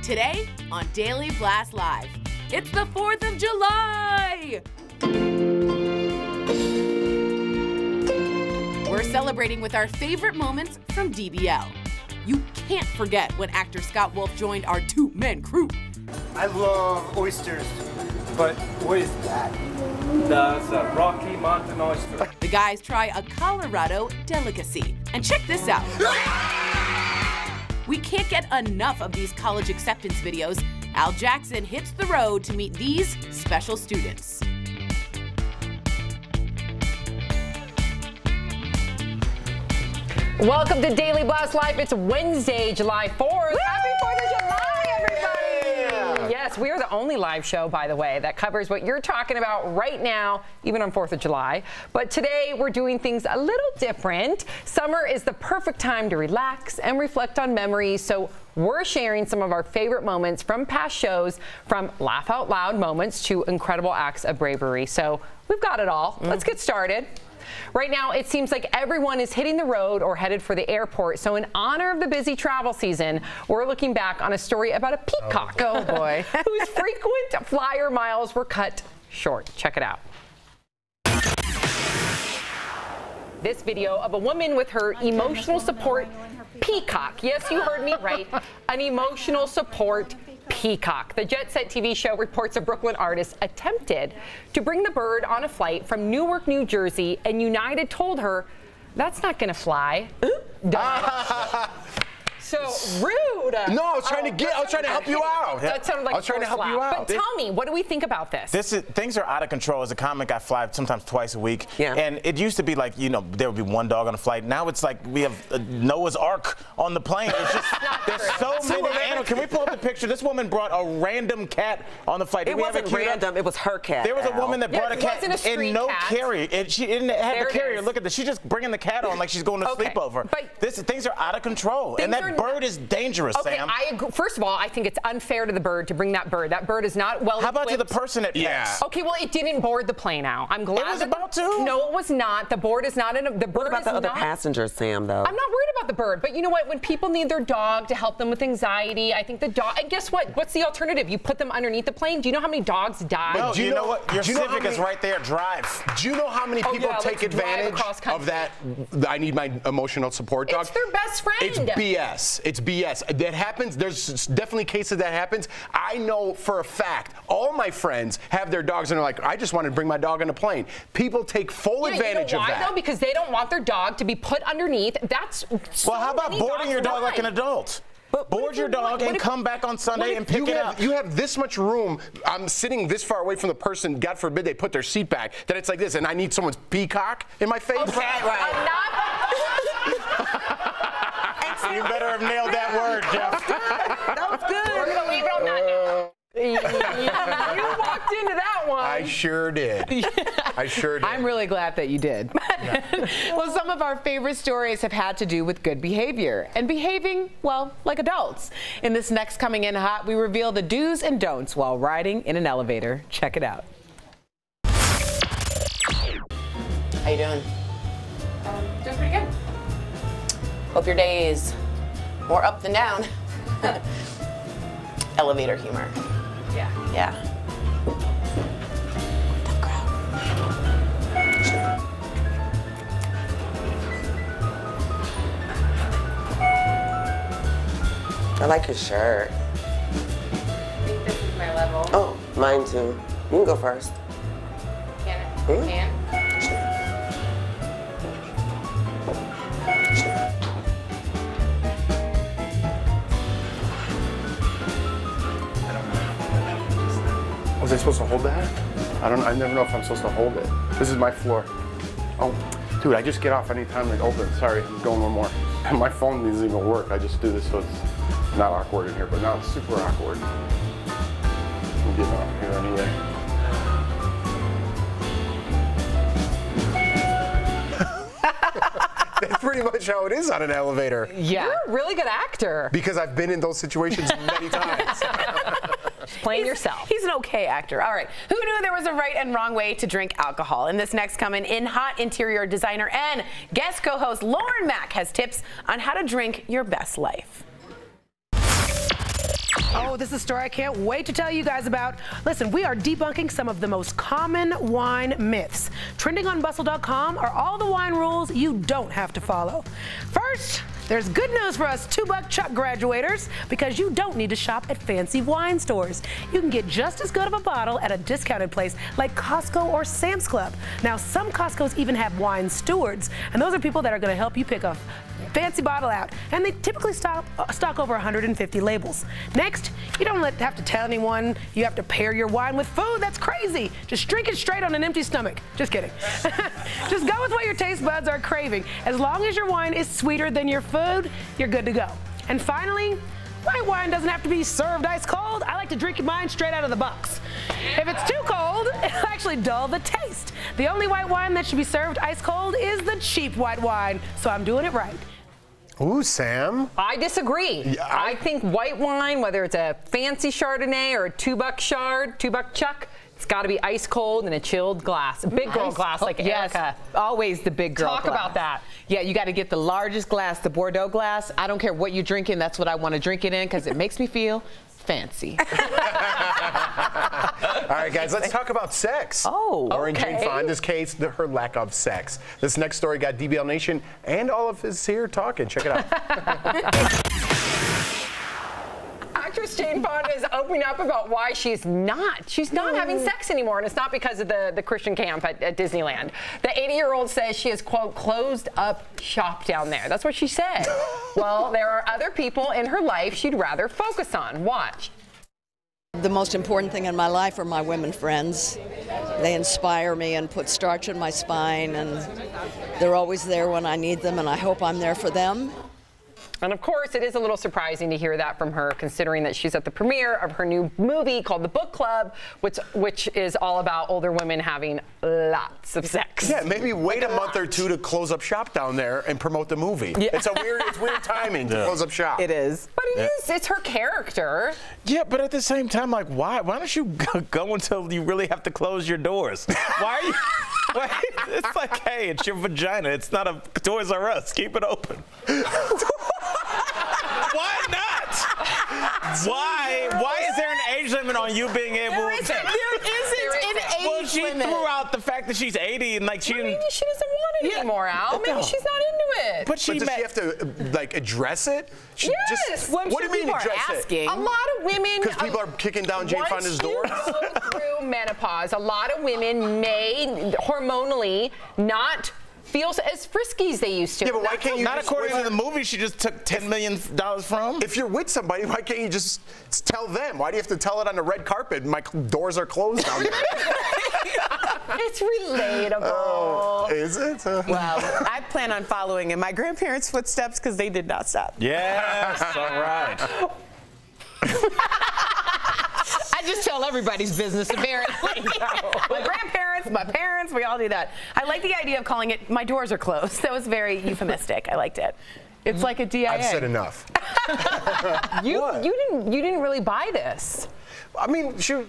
Today on Daily Blast Live, it's the 4th of July! We're celebrating with our favorite moments from DBL. You can't forget when actor Scott Wolf joined our two-man crew. I love oysters, but what is that? That's a Rocky Mountain oyster. The guys try a Colorado delicacy. And check this out. We can't get enough of these college acceptance videos. Al Jackson hits the road to meet these special students. Welcome to Daily Blast Live. It's Wednesday, July 4th. Woo! Happy 4th of July, everybody! Yes, we are the only live show, by the way, that covers what you're talking about right now, even on 4th of July. But today, we're doing things a little different. Summer is the perfect time to relax and reflect on memories, so we're sharing some of our favorite moments from past shows, from laugh out loud moments to incredible acts of bravery. So we've got it all. Let's get started. Right now, it seems like everyone is hitting the road or headed for the airport. So in honor of the busy travel season, we're looking back on a story about a peacock, oh boy, whose frequent flyer miles were cut short. Check it out. This video of a woman with her emotional support peacock. Yes, you heard me right. An emotional support peacock. The Jet Set TV show reports a Brooklyn artist attempted to bring the bird on a flight from Newark, New Jersey, and United told her, that's not gonna fly. So rude. No, I was trying to help you out. That sounded like I was trying to help you out. But tell me, what do we think about this? Things are out of control. As a comic, I fly sometimes twice a week. Yeah. And it used to be like, you know, there would be one dog on a flight. Now it's like we have Noah's Ark on the plane. It's just, there's so many animals. Can we pull up the picture? This woman brought a random cat on the flight. It wasn't random. It was her cat. There was a woman that brought a cat in no carrier. She didn't have the carrier. Look at this. She's just bringing the cat on like she's going to sleepover. Things are out of control. And that bird is dangerous. Okay, Sam. I agree. First of all, I think it's unfair to the bird to bring that bird. That bird is not well equipped. How about to the person it picks? Yeah. Okay, well, it didn't board the plane out. I'm glad. It was about to. No, it was not. The bird is not in a, the bird What about is the other not, passengers, Sam, though? I'm not worried about the bird, but you know what? When people need their dog to help them with anxiety, I think the dog, and guess what? What's the alternative? You put them underneath the plane? Do you know how many dogs die? No, do you know what? Your Civic is right there. Drive. Do you know how many people take advantage of that? I need my emotional support dog. It's their best friend. It's BS. It's BS. That happens. There's definitely cases that happens. I know for a fact all my friends have their dogs and they're like, I just want to bring my dog on a plane. People take full advantage of that. Why though? Because they don't want their dog to be put underneath. That's well, how about boarding your dog like an adult? Board your dog and come back on Sunday and pick it up. You have this much room. I'm sitting this far away from the person. God forbid they put their seat back. That it's like this, and I need someone's peacock in my face. Okay, right. You better have nailed that word, Jeff. That was good. We're gonna leave it on that now. You walked into that one. I sure did. I sure did. I'm really glad that you did. Well, some of our favorite stories have had to do with good behavior and behaving, well, like adults. In this next Coming In Hot, we reveal the do's and don'ts while riding in an elevator. Check it out. How you doing? Doing pretty good. Hope your day is more up than down. Elevator humor. Yeah. Yeah. Tough crowd. I like your shirt. I think this is my level. Oh, mine too. You can go first. Can it? Can? Was I supposed to hold that? I never know if I'm supposed to hold it. This is my floor. Oh, dude, I just get off anytime it opens. Sorry, I'm going one more. And my phone doesn't even work. I just do this so it's not awkward in here, but now it's super awkward. I'm getting off here anyway. That's pretty much how it is on an elevator. Yeah. You're a really good actor. Because I've been in those situations many times. Playing yourself. He's an okay actor. All right. Who knew there was a right and wrong way to drink alcohol? In this next Coming In Hot, interior designer and guest co-host Lauren Mack has tips on how to drink your best life. Oh, this is a story I can't wait to tell you guys about. Listen, we are debunking some of the most common wine myths. Trending on Bustle.com are all the wine rules you don't have to follow. First, there's good news for us $2 Chuck graduators because you don't need to shop at fancy wine stores. You can get just as good of a bottle at a discounted place like Costco or Sam's Club. Now, some Costco's even have wine stewards, and those are people that are going to help you pick a fancy bottle out, and they typically stock over 150 labels. Next, you don't have to tell anyone you have to pair your wine with food. That's crazy. Just drink it straight on an empty stomach. Just kidding. Just go with what your taste buds are craving. As long as your wine is sweeter than your food, you're good to go. And finally, white wine doesn't have to be served ice cold. I like to drink mine straight out of the box. If it's too cold, it'll actually dull the taste. The only white wine that should be served ice cold is the cheap white wine, so I'm doing it right. Ooh, Sam. I disagree. Yeah, I think white wine, whether it's a fancy Chardonnay or a $2 Chuck, it's got to be ice cold in a chilled glass, a big girl glass like Erica. Always the big girl glass. Talk about that. Yeah, you got to get the largest glass, the Bordeaux glass. I don't care what you're drinking, that's what I want to drink it in because it makes me feel fancy. All right, guys, let's talk about sex. Oh, Lauren Jane Fonda's case, her lack of sex. This next story got DBL Nation and all of us here talking. Check it out. Actress Jane Fonda is opening up about why she's not having sex anymore, and it's not because of the Christian camp at Disneyland. The 80-year-old says she has, quote, closed up shop down there. That's what she said. Well, there are other people in her life she'd rather focus on. Watch. The most important thing in my life are my women friends. They inspire me and put starch in my spine, and they're always there when I need them, and I hope I'm there for them. And of course, it is a little surprising to hear that from her, considering that she's at the premiere of her new movie called The Book Club, which is all about older women having lots of sex. Yeah, maybe wait a month or two to close up shop down there and promote the movie. Yeah. It's weird timing to close up shop. It is. But it is. It's her character. Yeah, but at the same time, like, why don't you go until you really have to close your doors? Why are you? It's like, hey, it's your vagina. It's not a Toys R Us. Keep it open. Why not? Why is there an age limit on you being able to? There isn't an age well, she limit. threw out the fact that she's 80 and like maybe she doesn't want it anymore, Al. Maybe she's not into it. But does she have to like address it? Yes. What do you mean address it? A lot of women. Because people are kicking down Jane Fonda's door. Once you go through menopause, a lot of women may hormonally not feel as frisky as they used to. Yeah, but why can't you? Not according to the movie she just took $10 million from. If you're with somebody, why can't you just tell them? Why do you have to tell it on the red carpet? My doors are closed down there. It's relatable. Oh, is it? Well, I plan on following in my grandparents' footsteps because they did not stop. Yes, all right. I just tell everybody's business, apparently. My grandparents, my parents, we all do that. I like the idea of calling it "my doors are closed." That was very euphemistic. I liked it. It's like a DIA. I've said enough. You didn't really buy this. I mean, shoot.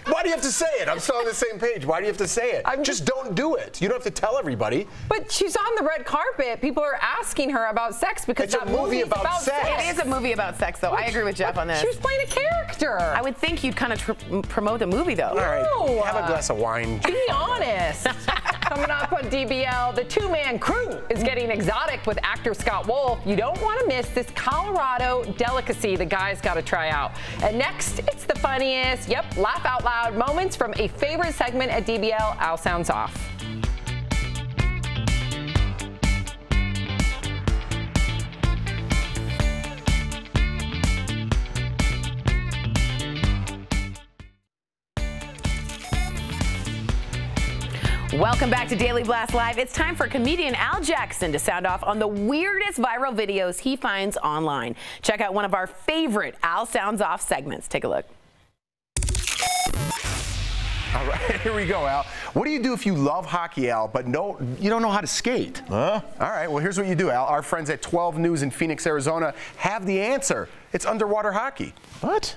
Why do you have to say it? I'm still on the same page. Why do you have to say it? Just don't do it. You don't have to tell everybody. But she's on the red carpet. People are asking her about sex because it's a movie about sex. It is a movie about sex, though. I agree with Jeff on this. She was playing a character. I would think you'd kind of promote the movie, though. All right, have a glass of wine. Be honest. Coming up on DBL, the two-man crew is getting exotic with actor Scott Wolf. You don't want to miss this Colorado delicacy the guy's got to try out. And next, it's the funniest, laugh out loud moments from a favorite segment at DBL, Al Sounds Off. Welcome back to Daily Blast Live. It's time for comedian Al Jackson to sound off on the weirdest viral videos he finds online. Check out one of our favorite Al Sounds Off segments. Take a look. All right, here we go, Al. What do you do if you love hockey, Al, but you don't know how to skate? Huh? All right, well, here's what you do, Al. Our friends at 12 News in Phoenix, Arizona have the answer. It's underwater hockey. What?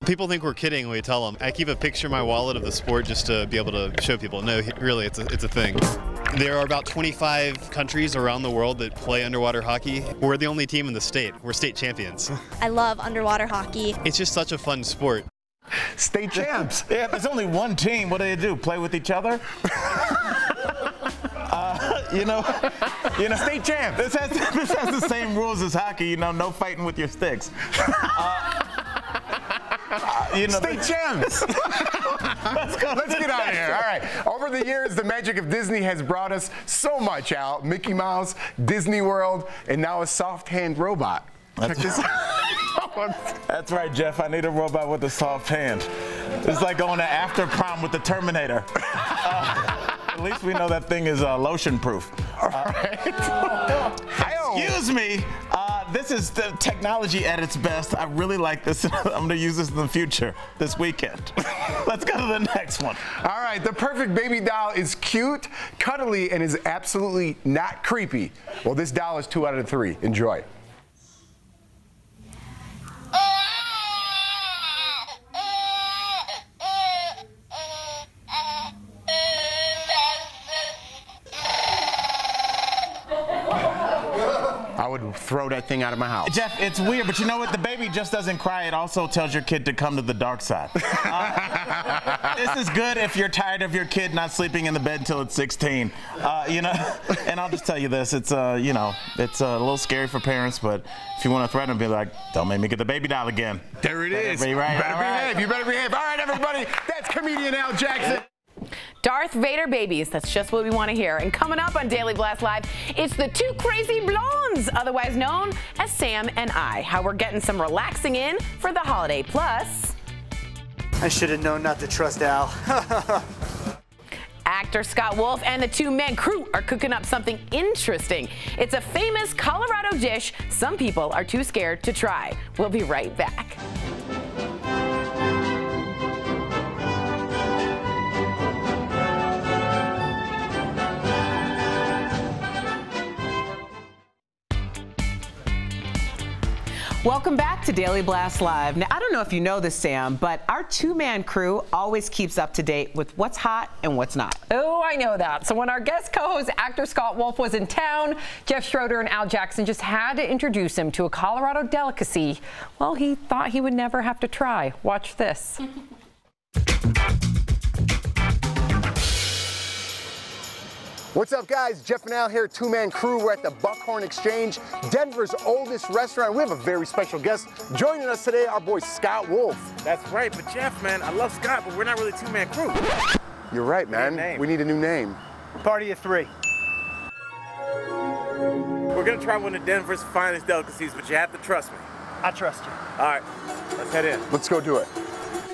People think we're kidding when we tell them. I keep a picture in my wallet of the sport just to be able to show people. No, really, it's a thing. There are about 25 countries around the world that play underwater hockey. We're the only team in the state. We're state champions. I love underwater hockey. It's just such a fun sport. State champs. Yeah, there's only one team. What do? Play with each other? You know, state champ. This has the same rules as hockey. You know, no fighting with your sticks. State champs. Let's get out of here. All right. Over the years, the magic of Disney has brought us so much, Al. Mickey Mouse, Disney World, and now a soft hand robot. Check this out. That's right, Jeff. I need a robot with a soft hand. It's like going to after prom with the Terminator. At least we know that thing is lotion proof. All right. Excuse me. This is the technology at its best. I really like this. I'm going to use this in the future, this weekend. Let's go to the next one. All right, the perfect baby doll is cute, cuddly, and is absolutely not creepy. Well, this doll is 2 out of 3. Enjoy. I would throw that thing out of my house. Jeff, it's weird, but you know what? The baby just doesn't cry. It also tells your kid to come to the dark side. This is good if you're tired of your kid not sleeping in the bed until it's 16. And I'll just tell you this. It's, it's a little scary for parents, but if you want to threaten them, be like, don't make me get the baby doll again. There it is. Be right. You better behave. You better behave. All right, everybody. That's comedian Al Jackson. Darth Vader babies, that's just what we want to hear. And coming up on Daily Blast Live, it's the two crazy blondes, otherwise known as Sam and I. How we're getting some relaxing in for the holiday. Plus, I should have known not to trust Al. actor Scott Wolf and the two-man crew are cooking up something interesting. It's a famous Colorado dish some people are too scared to try. We'll be right back. Welcome back to Daily Blast Live. Now, I don't know if you know this, Sam, but our two-man crew always keeps up to date with what's hot and what's not. Oh, I know that. So when our guest co-host, actor Scott Wolf, was in town, Jeff Schroeder and Al Jackson just had to introduce him to a Colorado delicacy, well, he thought he would never have to try. Watch this. What's up, guys? Jeff and Al here, two-man crew. We're at the Buckhorn Exchange, Denver's oldest restaurant. We have a very special guest joining us today, our boy Scott Wolf. That's right, but Jeff, man, I love Scott, but we're not really two-man crew. You're right, man. We need a new name. Party of 3. We're gonna try one of Denver's finest delicacies, but you have to trust me. I trust you. All right, let's head in. Let's go do it.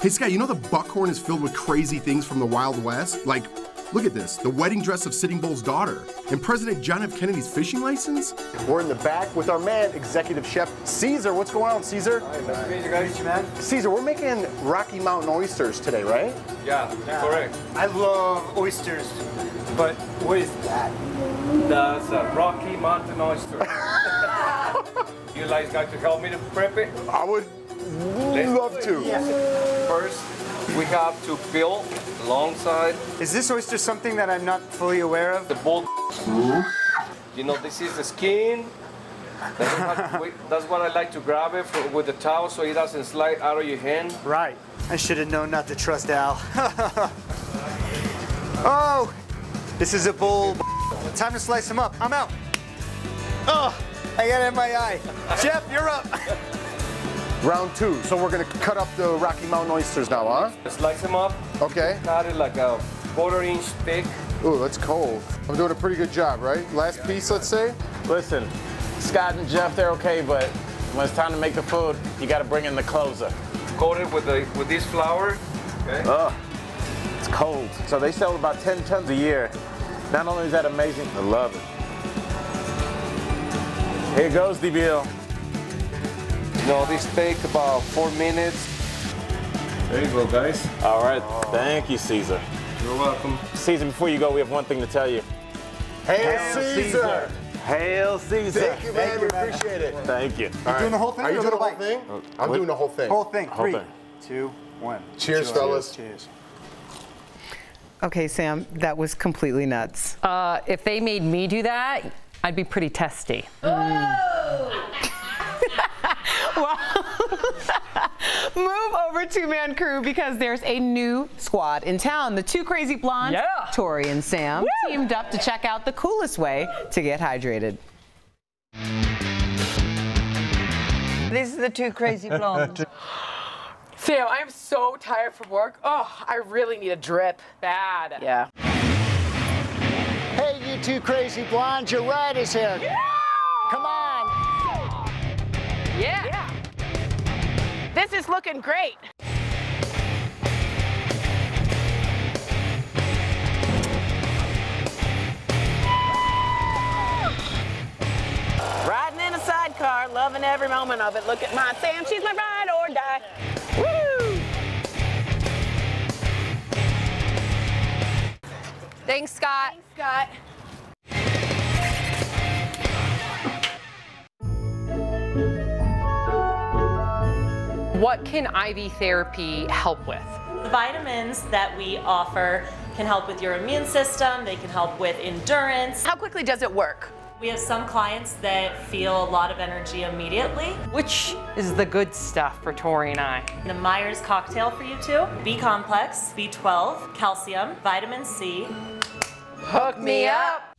Hey, Scott, you know the Buckhorn is filled with crazy things from the Wild West? Like, look at this, the wedding dress of Sitting Bull's daughter, and President John F. Kennedy's fishing license. We're in the back with our man, executive chef Caesar. What's going on, Caesar? Hi, nice to meet you guys, man. Caesar, we're making Rocky Mountain oysters today, right? Yeah, correct. I love oysters, but what is that? That's a Rocky Mountain oyster. You guys got to help me to prep it? I would love to. Yeah. First, we have to peel the long side. Is this oyster something that I'm not fully aware of? The bull. You know, this is the skin. That's what I like to grab it with the towel so it doesn't slide out of your hand. Right. I should have known not to trust Al. Oh, this is a bull. Time to slice him up. I'm out. Oh, I got it in my eye. Jeff, you're up. Round 2. So we're gonna cut up the Rocky Mountain oysters now, huh? Slice them up. Okay. Cut it like a 1/4-inch thick. Ooh, that's cold. I'm doing a pretty good job, right? Last piece, let's say. Listen, Scott and Jeff, they're okay, but when it's time to make the food, you got to bring in the closer. Coat it with this flour. Okay. Oh, it's cold. So they sell about 10 tons a year. Not only is that amazing, I love it. Here goes, DBL. No, this take about 4 minutes. There you go, guys. All right, thank you, Caesar. You're welcome. Caesar, before you go, we have one thing to tell you. Hail Caesar! Hail Caesar! Thank you, man. We appreciate it. Thank you. All right. Doing the whole thing? Are you doing the whole thing? I'm doing the whole thing. Whole thing. Whole 3, thing. 2, 1. Cheers, fellas. Cheers. Okay, Sam, that was completely nuts. If they made me do that, I'd be pretty testy. Well, move over two-man crew because there's a new squad in town. The two crazy blondes, Tori and Sam, teamed up to check out the coolest way to get hydrated. These are the two crazy blondes. Sam, I'm so tired from work. Oh, I really need a drip. Bad. Yeah. Hey, you two crazy blondes, your ride is here. Yeah! Come on. Yeah. This is looking great. Riding in a sidecar, loving every moment of it. Look at my Sam, she's my ride or die. Woo! Thanks, Scott. Thanks, Scott. What can IV therapy help with? The vitamins that we offer can help with your immune system, they can help with endurance. How quickly does it work? We have some clients that feel a lot of energy immediately. Which is the good stuff for Tori and I? The Myers cocktail for you too. B-complex, B12, calcium, vitamin C. Hook me up.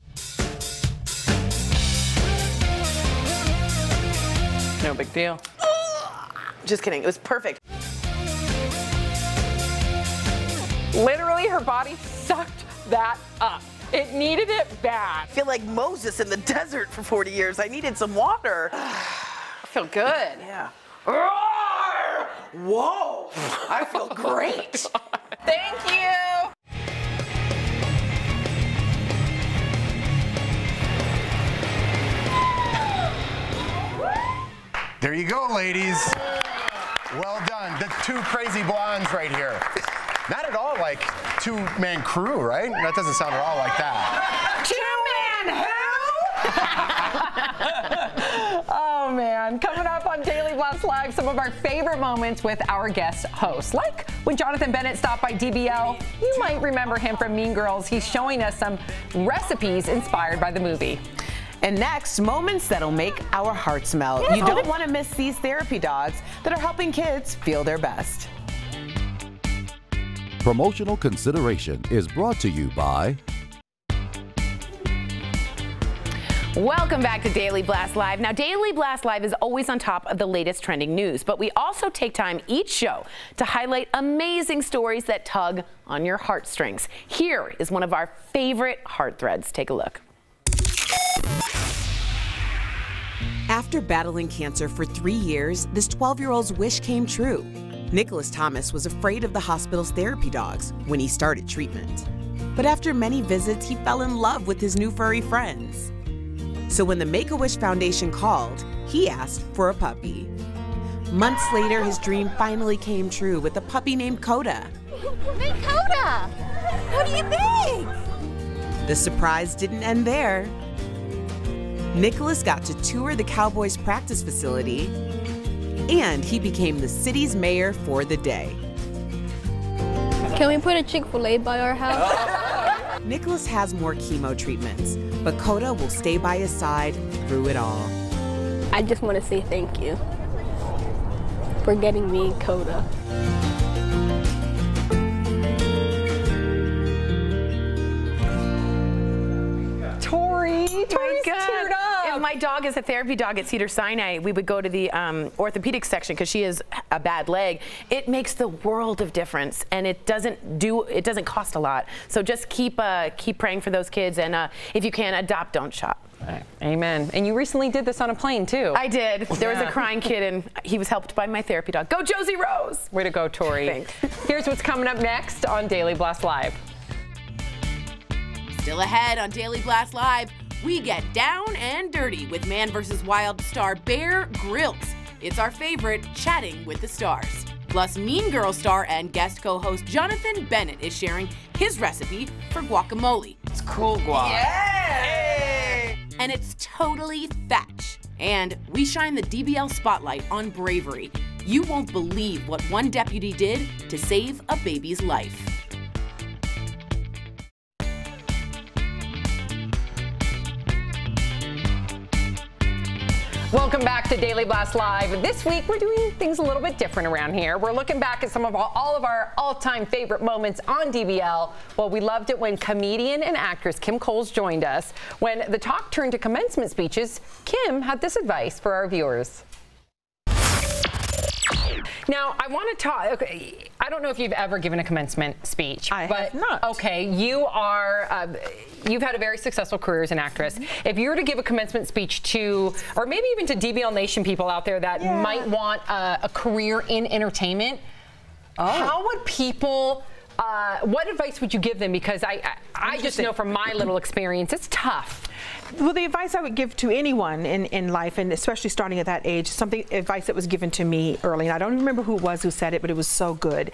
No big deal. Just kidding, it was perfect. Literally, her body sucked that up. It needed it bad. I feel like Moses in the desert for 40 years. I needed some water. I feel good. Yeah. Whoa, I feel great. Thank you. There you go, ladies. Well done. The two crazy blondes right here. Not at all like two-man crew, right? That doesn't sound at all like that. Two-man who? Oh, man. Coming up on Daily Blast Live, some of our favorite moments with our guest hosts. Like when Jonathan Bennett stopped by DBL. You might remember him from Mean Girls. He's showing us some recipes inspired by the movie. And next, moments that'll make our hearts melt. You don't want to miss these therapy dogs that are helping kids feel their best. Promotional consideration is brought to you by... Welcome back to Daily Blast Live. Now, Daily Blast Live is always on top of the latest trending news, but we also take time each show to highlight amazing stories that tug on your heartstrings. Here is one of our favorite heart threads. Take a look. After battling cancer for 3 years, this 12-year-old's wish came true. Nicholas Thomas was afraid of the hospital's therapy dogs when he started treatment. But after many visits, he fell in love with his new furry friends. So when the Make-A-Wish Foundation called, he asked for a puppy. Months later, his dream finally came true with a puppy named Coda. Hey, Coda! What do you think? The surprise didn't end there. Nicholas got to tour the Cowboys practice facility, and he became the city's mayor for the day. Can we put a Chick-fil-A by our house? Nicholas has more chemo treatments, but Coda will stay by his side through it all. I just want to say thank you for getting me Coda. Tori's teared up. If my dog is a therapy dog at Cedars-Sinai, we would go to the orthopedic section because she has a bad leg. It makes the world of difference, and it doesn't cost a lot. So just keep praying for those kids, and if you can, adopt, don't shop. Amen. And you recently did this on a plane, too. I did. There was a crying kid, and he was helped by my therapy dog. Go, Josie Rose! Way to go, Tori. Thanks. Here's what's coming up next on Daily Blast Live. Still ahead on Daily Blast Live, we get down and dirty with Man vs. Wild star Bear Grylls. It's our favorite, Chatting with the Stars. Plus, Mean Girls star and guest co-host Jonathan Bennett is sharing his recipe for guacamole. It's cool guac. Yeah! And it's totally fetch. And we shine the DBL spotlight on bravery. You won't believe what one deputy did to save a baby's life. Welcome back to Daily Blast Live. This week, we're doing things a little bit different around here. We're looking back at some of all of our all-time favorite moments on DBL. Well, we loved it when comedian and actress Kim Coles joined us. When the talk turned to commencement speeches, Kim had this advice for our viewers. Now, I want to talk. Okay, I don't know if you've ever given a commencement speech. I have not. Okay, you are. You've had a very successful career as an actress. If you were to give a commencement speech to, or maybe even to DBL Nation people out there that might want a career in entertainment, how would people? What advice would you give them? Because I just know from my little experience, it's tough. Well, the advice I would give to anyone in life, and especially starting at that age, advice that was given to me early, and I don't remember who it was who said it, but it was so good.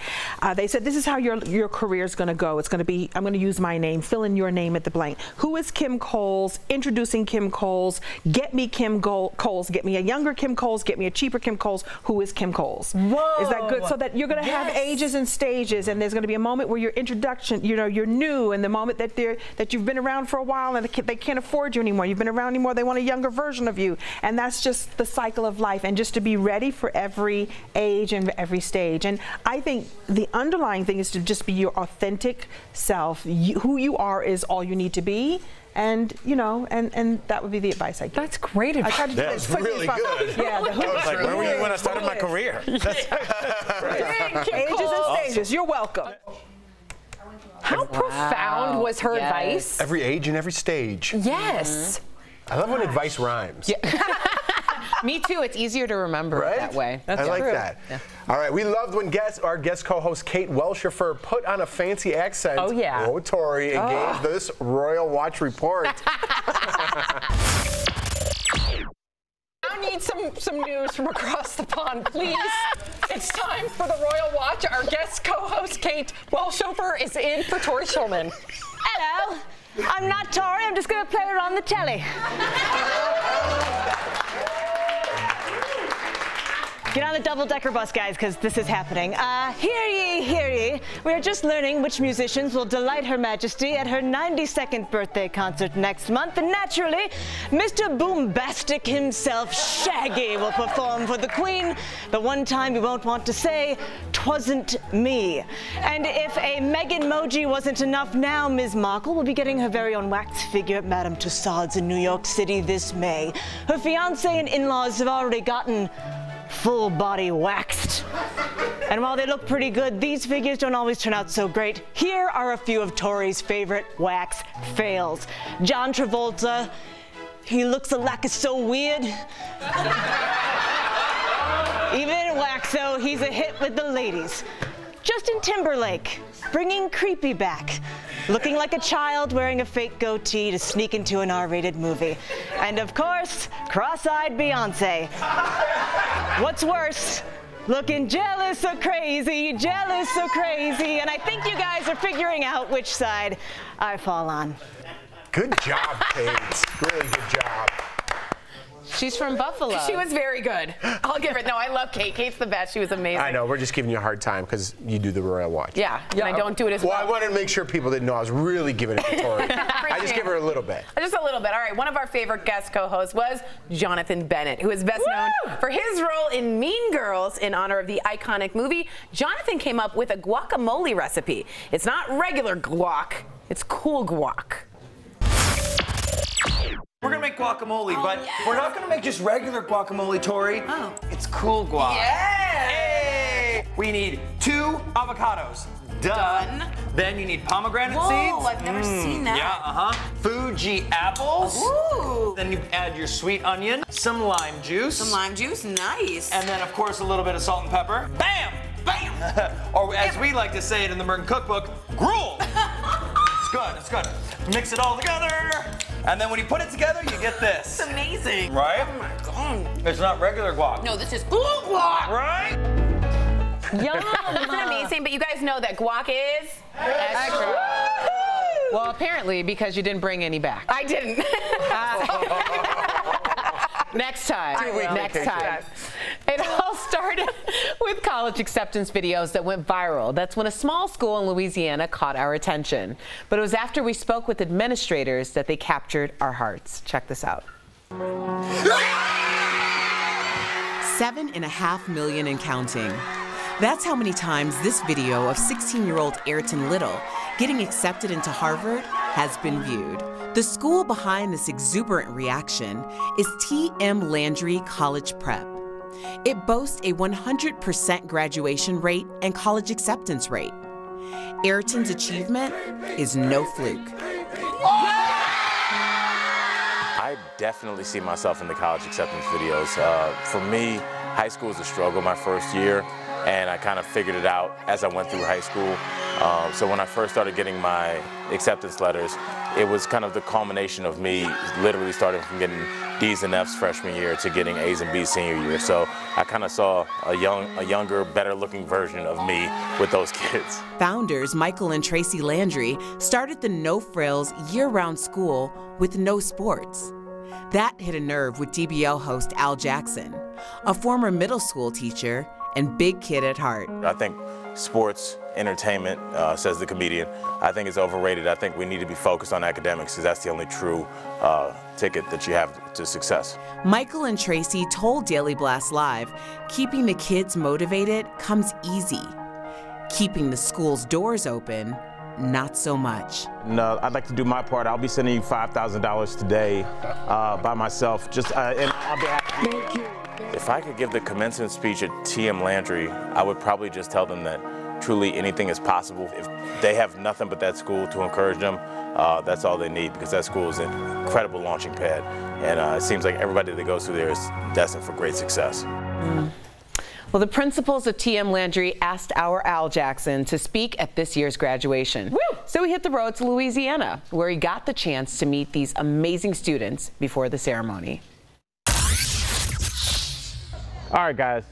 They said, this is how your career is going to go. It's going to be, I'm going to use my name, fill in your name at the blank. Who is Kim Coles? Introducing Kim Coles. Get me Kim Coles. Get me a younger Kim Coles. Get me a cheaper Kim Coles. Who is Kim Coles? Whoa. Is that good? So that you're going to have ages and stages, and there's going to be a moment where your introduction, you're new, and the moment that you've been around for a while and they can't afford you anymore. You've been around anymore. They want a younger version of you, and that's just the cycle of life. And just to be ready for every age and every stage. And I think the underlying thing is to just be your authentic self. Who you are is all you need to be. And and that would be the advice I give. That's great advice. That's really good. Yeah, I was like, where were you when I started my career? Ages and stages. You're welcome. How profound was her advice? Every age and every stage. Yes. I love when advice rhymes. Yeah. Me too. It's easier to remember that way. I like that. Yeah. All right. We loved when our guest co-host Kate Welshofer put on a fancy accent. Oh, yeah. Oh, Tori, and gave this Royal Watch report. I need some news from across the pond, please. It's time for the Royal Watch. Our guest co-host Kate Welshofer is in for Tori Schulman. Hello. I'm not Tori. I'm just going to play her on the telly. Get on the double-decker bus, guys, because this is happening. Hear ye, hear ye. We are just learning which musicians will delight Her Majesty at her 92nd birthday concert next month. And naturally, Mr. Boombastic himself, Shaggy, will perform for the Queen. The one time you won't want to say, 'twasn't me. And if a Megan-moji wasn't enough, now Ms. Markle will be getting her very own wax figure at Madame Tussauds in New York City this May. Her fiancé and in-laws have already gotten full body waxed. And while they look pretty good, these figures don't always turn out so great. Here are a few of Tori's favorite wax fails. John Travolta, he looks like it's so weird. Even in wax, though, he's a hit with the ladies. Justin Timberlake, bringing creepy back. Looking like a child wearing a fake goatee to sneak into an R-rated movie. And of course, cross-eyed Beyonce. What's worse? Looking jealous or crazy, and I think you guys are figuring out which side I fall on. Good job, Kate. Really good job. She's from Buffalo. She was very good. I'll give her. No, I love Kate. Kate's the best. She was amazing. I know. We're just giving you a hard time because you do the Royal Watch. Yeah, and I don't do it as well. Well, I wanted to make sure people didn't know I was really giving it to Tori. I just give her a little bit. Just a little bit. All right. One of our favorite guest co-hosts was Jonathan Bennett, who is best known for his role in Mean Girls. In honor of the iconic movie, Jonathan came up with a guacamole recipe. It's not regular guac. It's cool guac. We're gonna make guacamole, but we're not gonna make just regular guacamole, Tori. Oh. It's cool guac. Yeah! Hey! We need 2 avocados. Done. Then you need pomegranate seeds. Whoa, I've never seen that. Yeah, Fuji apples. Ooh. Then you add your sweet onion, some lime juice. Nice. And then, of course, a little bit of salt and pepper. Bam! Bam! Or as we like to say it in the Merton Cookbook, gruel. It's good. Mix it all together. And then when you put it together, you get this. It's amazing. Right? Oh my God. It's not regular guac. No, this is cool guac. Right? Yum. Isn't it amazing? But you guys know that guac is extra. Well, apparently because you didn't bring any back. I didn't. Next time. Next time. It all started with college acceptance videos that went viral. That's when a small school in Louisiana caught our attention. But it was after we spoke with administrators that they captured our hearts. Check this out. 7.5 million and counting. That's how many times this video of 16-year-old Ayrton Little getting accepted into Harvard has been viewed. The school behind this exuberant reaction is T.M. Landry College Prep. It boasts a 100% graduation rate and college acceptance rate. Ayrton's achievement is no fluke. I definitely see myself in the college acceptance videos. For me, high school was a struggle my first year, and I kind of figured it out as I went through high school. So when I first started getting my acceptance letters, it was kind of the culmination of me literally starting from getting D's and F's freshman year to getting A's and B's senior year. So I kind of saw a younger, better-looking version of me with those kids. Founders Michael and Tracy Landry started the No Frills year-round school with no sports. That hit a nerve with DBL host Al Jackson, a former middle school teacher and big kid at heart. I think sports, entertainment, says the comedian, I think it's overrated. I think we need to be focused on academics because that's the only true ticket that you have to success. Michael and Tracy told Daily Blast Live, keeping the kids motivated comes easy. Keeping the school's doors open, not so much. No, I'd like to do my part. I'll be sending you $5,000 today by myself, just and on behalf of Thank you. If I could give the commencement speech at TM Landry, I would probably just tell them that truly anything is possible. If they have nothing but that school to encourage them, that's all they need, because that school is an incredible launching pad. And it seems like everybody that goes through there is destined for great success. Well, the principals of TM Landry asked our Al Jackson to speak at this year's graduation. Woo! So he hit the road to Louisiana, where he got the chance to meet these amazing students before the ceremony. All right, guys.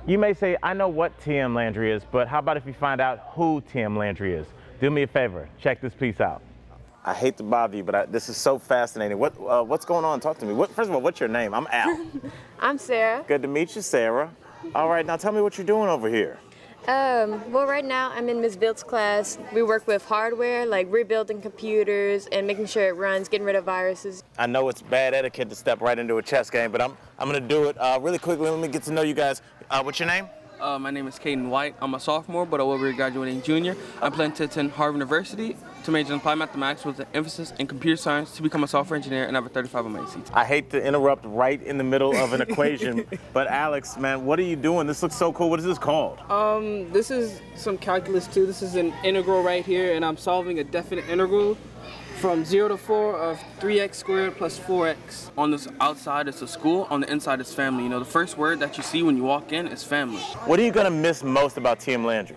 You may say, I know what TM Landry is, but how about if you find out who TM Landry is? Do me a favor, check this piece out. I hate to bother you, but this is so fascinating. What's going on? Talk to me. First of all, what's your name? I'm Al. I'm Sarah. Good to meet you, Sarah. All right, now tell me what you're doing over here. Well, right now I'm in Ms. Bill's class. We work with hardware, like rebuilding computers and making sure it runs, getting rid of viruses. I know it's bad etiquette to step right into a chess game, but I'm going to do it really quickly. Let me get to know you guys. What's your name? My name is Caden White. I'm a sophomore, but I will be graduating junior. I plan to attend Harvard University to major in applied mathematics with an emphasis in computer science to become a software engineer, and I have a 35 on my ACT. I hate to interrupt right in the middle of an equation, but Alex, man, what are you doing? This looks so cool. What is this called? This is some calculus too. This is an integral right here, and I'm solving a definite integral from 0 to 4 of 3x squared plus 4x. On this outside, it's a school. On the inside, it's family. You know, the first word that you see when you walk in is family. What are you going to miss most about TM Landry?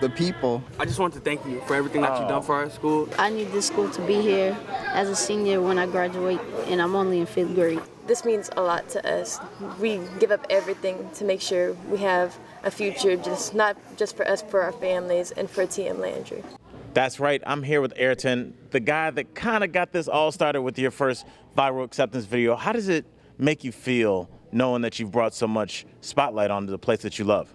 The people. I just want to thank you for everything that you've done for our school. I need this school to be here as a senior when I graduate, and I'm only in 5th grade. This means a lot to us. We give up everything to make sure we have a future, not just for us, for our families, and for TM Landry. That's right. I'm here with Ayrton, the guy that kind of got this all started with your first viral acceptance video. How does it make you feel knowing that you've brought so much spotlight onto the place that you love?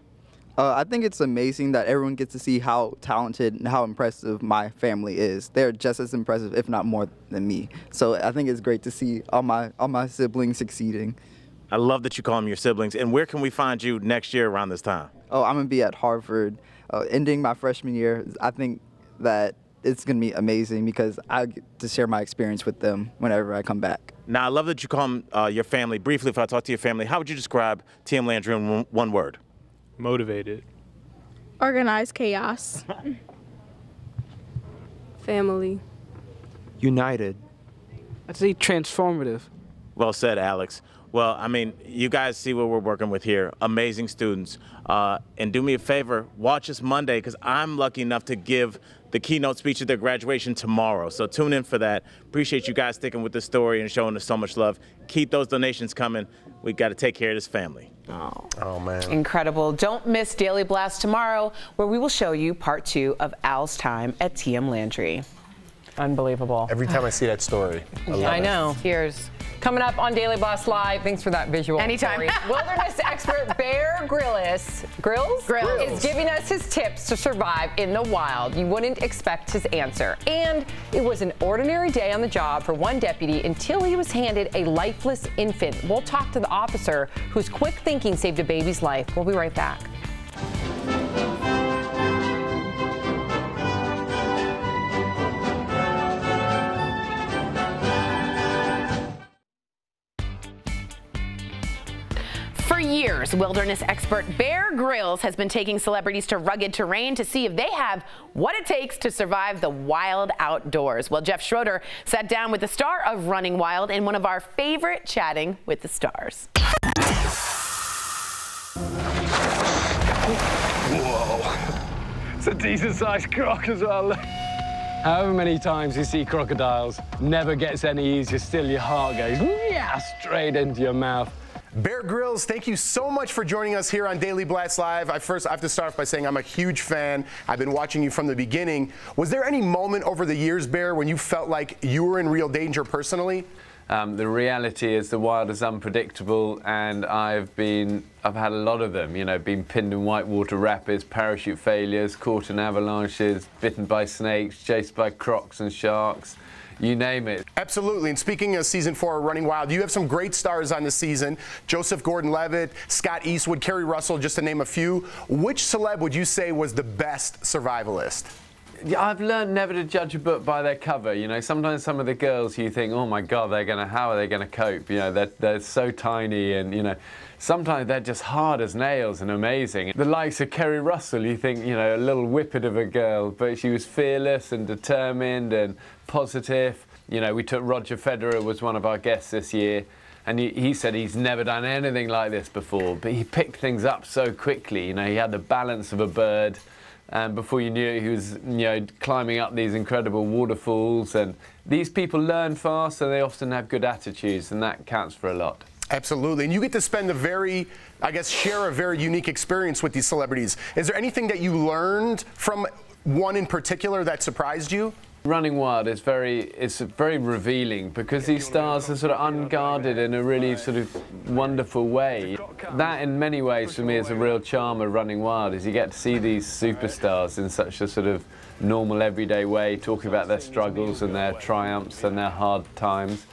I think it's amazing that everyone gets to see how talented and how impressive my family is. They're just as impressive, if not more, than me. So I think it's great to see all my siblings succeeding. I love that you call them your siblings. And where can we find you next year around this time? Oh, I'm going to be at Harvard, ending my freshman year. I think that it's going to be amazing because I get to share my experience with them whenever I come back. Now, I love that you call them your family. Briefly, if I talk to your family, how would you describe TM Landry in one word? Motivated. Organized chaos. Family. United. I'd say transformative. Well said, Alex. Well, I mean, you guys see what we're working with here. Amazing students. And do me a favor, watch us Monday, because I'm lucky enough to give the keynote speech at their graduation tomorrow. So tune in for that. Appreciate you guys sticking with the story and showing us so much love. Keep those donations coming. We got to take care of this family. Oh, man. Incredible. Don't miss Daily Blast tomorrow, where we will show you part 2 of Al's time at TM Landry. Unbelievable. Every time I see that story, I love I it. know. Here's Coming up on Daily Blast Live, thanks for that visual. Anytime. Story. Wilderness expert Bear Grylls is giving us his tips to survive in the wild. You wouldn't expect his answer. And it was an ordinary day on the job for one deputy until he was handed a lifeless infant. We'll talk to the officer whose quick thinking saved a baby's life. We'll be right back. For years, wilderness expert Bear Grylls has been taking celebrities to rugged terrain to see if they have what it takes to survive the wild outdoors. Well, Jeff Schroeder sat down with the star of Running Wild in one of our favorite Chatting with the Stars. Whoa. It's a decent-sized croc as well. However many times you see crocodiles, never gets any easier. Still, your heart goes, yeah, straight into your mouth. Bear Grylls, thank you so much for joining us here on Daily Blast Live. I have to start off by saying I'm a huge fan. I've been watching you from the beginning. Was there any moment over the years, Bear, when you felt like you were in real danger personally? The reality is the wild is unpredictable, and I've had a lot of them. You know, been pinned in whitewater rapids, parachute failures, caught in avalanches, bitten by snakes, chased by crocs and sharks. You name it. Absolutely. And speaking of season 4 of Running Wild, you have some great stars on the season. Joseph Gordon-Levitt, Scott Eastwood, Kerry Russell, just to name a few. Which celeb would you say was the best survivalist? Yeah, I've learned never to judge a book by their cover. You know, sometimes some of the girls you think, oh my God, how are they gonna cope? You know, they're so tiny, and you know, sometimes they're just hard as nails and amazing. The likes of Kerry Russell, you think, you know, a little whippet of a girl, but she was fearless and determined and positive. You know, we took Roger Federer, was one of our guests this year, and he said he's never done anything like this before, but he picked things up so quickly. You know, he had the balance of a bird, and before you knew it, he was, you know, climbing up these incredible waterfalls. And these people learn fast, and they often have good attitudes, and that counts for a lot. Absolutely. And you get to spend share a very unique experience with these celebrities. Is there anything that you learned from one in particular that surprised you? Running Wild is very revealing, because these stars are sort of unguarded in a really sort of wonderful way. That in many ways for me is a real charm of Running Wild, is you get to see these superstars in such a sort of normal everyday way, talking about their struggles and their triumphs and their hard times.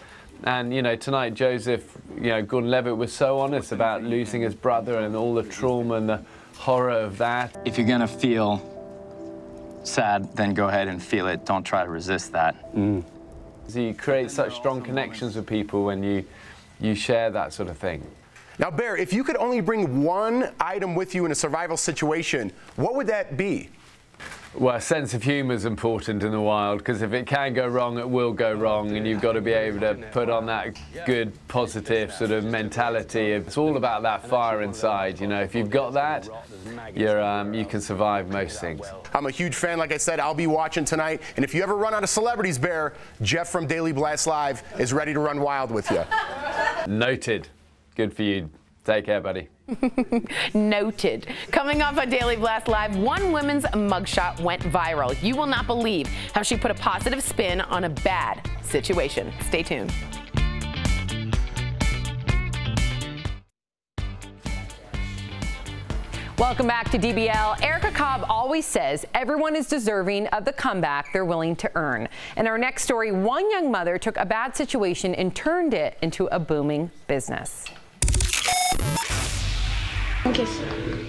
And you know, tonight Joseph, you know, Gordon-Levitt was so honest about losing his brother and all the trauma and the horror of that. If you're gonna feel sad, then go ahead and feel it. Don't try to resist that. You create such strong connections with people when you share that sort of thing. Now, Bear, if you could only bring one item with you in a survival situation, what would that be? Well, a sense of humour is important in the wild, because if it can go wrong, it will go wrong, and you've got to be able to put on that good, positive sort of mentality. It's all about that fire inside. You know, if you've got that, you can survive most things. I'm a huge fan. Like I said, I'll be watching tonight. And if you ever run out of celebrities, Bear, Jeff from Daily Blast Live is ready to run wild with you. Noted. Good for you. Take care, buddy. Noted. Coming up on Daily Blast Live, one woman's mugshot went viral. You will not believe how she put a positive spin on a bad situation. Stay tuned. Welcome back to DBL. Erica Cobb always says everyone is deserving of the comeback they're willing to earn. In our next story, one young mother took a bad situation and turned it into a booming business.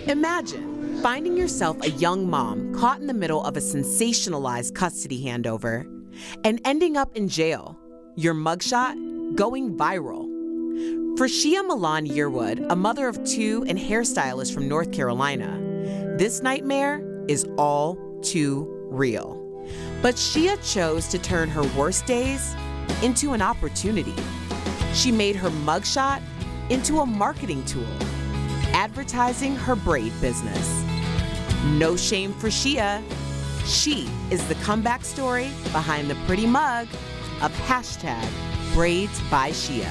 Imagine finding yourself a young mom caught in the middle of a sensationalized custody handover and ending up in jail. Your mugshot going viral. For Shia Milan Yearwood, a mother of 2 and hairstylist from North Carolina, this nightmare is all too real. But Shia chose to turn her worst days into an opportunity. She made her mugshot into a marketing tool, advertising her braid business. No shame for Shia. She is the comeback story behind the pretty mug of #BraidsByShia.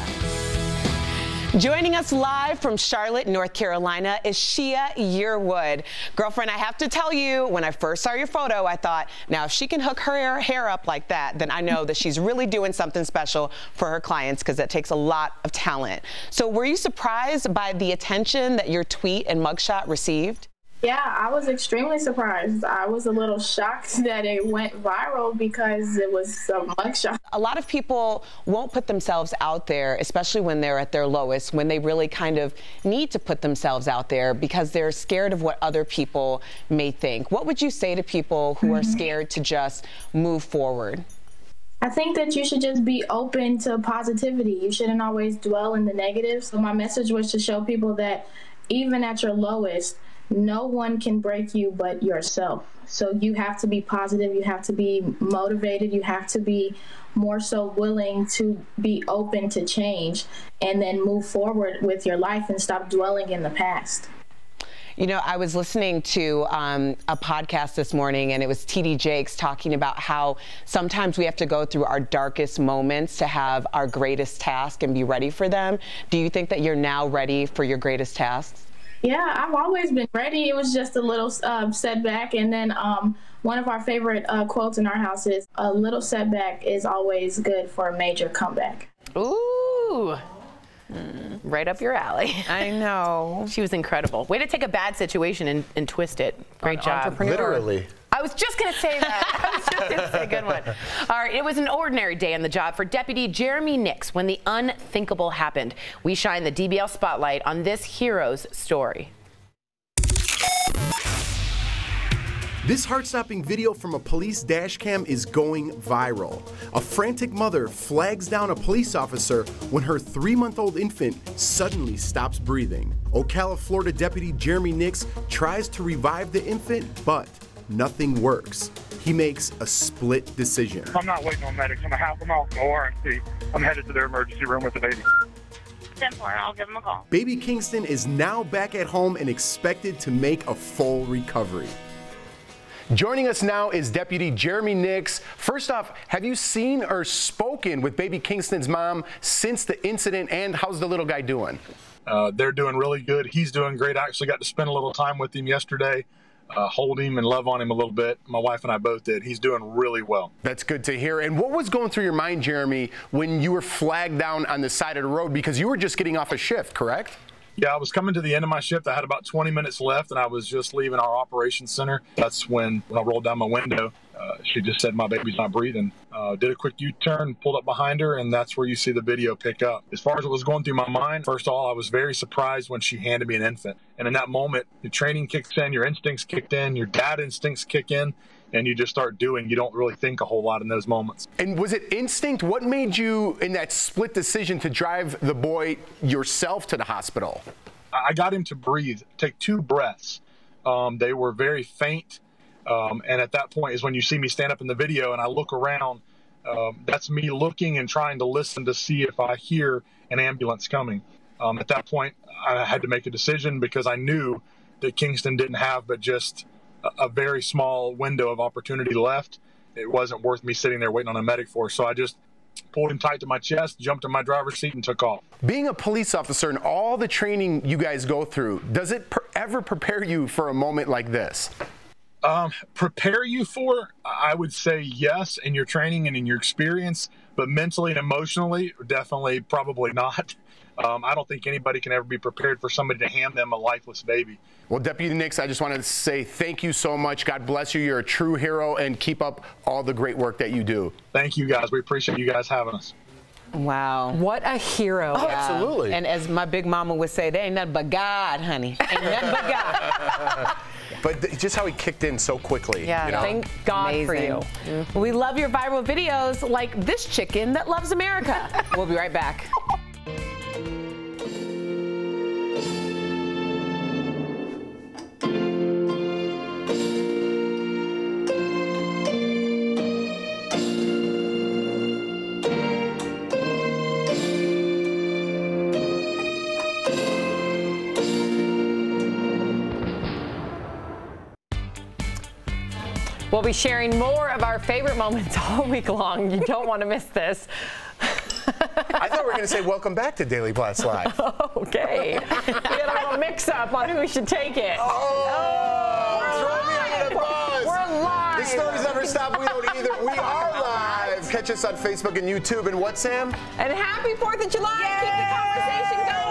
Joining us live from Charlotte, North Carolina is Shia Yearwood. Girlfriend, I have to tell you, when I first saw your photo, I thought, now if she can hook her hair up like that, then I know that she's really doing something special for her clients, because that takes a lot of talent. So were you surprised by the attention that your tweet and mugshot received? Yeah, I was extremely surprised. I was a little shocked that it went viral because it was a mugshot. A lot of people won't put themselves out there, especially when they're at their lowest, when they really kind of need to put themselves out there because they're scared of what other people may think. What would you say to people who are scared to just move forward? I think that you should just be open to positivity. You shouldn't always dwell in the negatives. So my message was to show people that even at your lowest, no one can break you but yourself. So you have to be positive, you have to be motivated, you have to be more so willing to be open to change and then move forward with your life and stop dwelling in the past. You know, I was listening to a podcast this morning, and it was TD Jakes talking about how sometimes we have to go through our darkest moments to have our greatest task and be ready for them. Do you think that you're now ready for your greatest tasks? Yeah, I've always been ready. It was just a little setback. And then one of our favorite quotes in our house is, a little setback is always good for a major comeback. Ooh. Right up your alley. I know. She was incredible. Way to take a bad situation and twist it. Great job. Literally. I was just going to say that. I was just going to say a good one. All right, it was an ordinary day on the job for Deputy Jeremy Nix when the unthinkable happened. We shine the DBL spotlight on this hero's story. This heart-stopping video from a police dash cam is going viral. A frantic mother flags down a police officer when her 3-month-old infant suddenly stops breathing. Ocala, Florida Deputy Jeremy Nix tries to revive the infant, but nothing works. He makes a split decision. I'm not waiting on medics. I'm going to have them off my warranty. I'm headed to their emergency room with the baby. 10-4, I'll give them a call. Baby Kingston is now back at home and expected to make a full recovery. Joining us now is Deputy Jeremy Nix. First off, have you seen or spoken with baby Kingston's mom since the incident, and how's the little guy doing? They're doing really good. He's doing great. I actually got to spend a little time with him yesterday. Hold him and love on him a little bit. My wife and I both did. He's doing really well. That's good to hear. And what was going through your mind, Jeremy, when you were flagged down on the side of the road? Because you were just getting off a shift, correct? Yeah, I was coming to the end of my shift. I had about 20 minutes left, and I was just leaving our operations center. That's when I rolled down my window. She just said, my baby's not breathing. Did a quick U-turn, pulled up behind her, and that's where you see the video pick up. As far as what was going through my mind, first of all, I was very surprised when she handed me an infant. And in that moment, the training kicks in, your instincts kicked in, your dad instincts kick in, and you just start doing. You don't really think a whole lot in those moments. And was it instinct? What made you, in that split decision, to drive the boy yourself to the hospital? I got him to breathe, take 2 breaths. They were very faint. And at that point is when you see me stand up in the video and I look around. That's me looking and trying to listen to see if I hear an ambulance coming. At that point, I had to make a decision because I knew that Kingston didn't have but just a very small window of opportunity left. It wasn't worth me sitting there waiting on a medic for. So I just pulled him tight to my chest, jumped in my driver's seat, and took off. Being a police officer and all the training you guys go through, does it ever prepare you for a moment like this? Prepare you for, I would say yes, in your training and in your experience, but mentally and emotionally, definitely probably not. I don't think anybody can ever be prepared for somebody to hand them a lifeless baby. Well, Deputy Nix, I just wanted to say thank you so much. God bless you. You're a true hero, and keep up all the great work that you do. Thank you, guys. We appreciate you guys having us. Wow. What a hero. Oh, absolutely. And as my big mama would say, there ain't nothing but God, honey. Ain't nothing but God. But just how he kicked in so quickly. Yeah, you know? thank God for you. We love your viral videos like this chicken that loves America. We'll be right back. We'll be sharing more of our favorite moments all week long. You don't want to miss this. I thought we're going to say welcome back to Daily Blast Live. Okay. We got a little mix-up on who should take it. Throw me under the bus. We're live. The stories never stop. We don't either. We are live. Catch us on Facebook and YouTube. And what, Sam? And happy 4th of July. Yay! Keep the conversation going.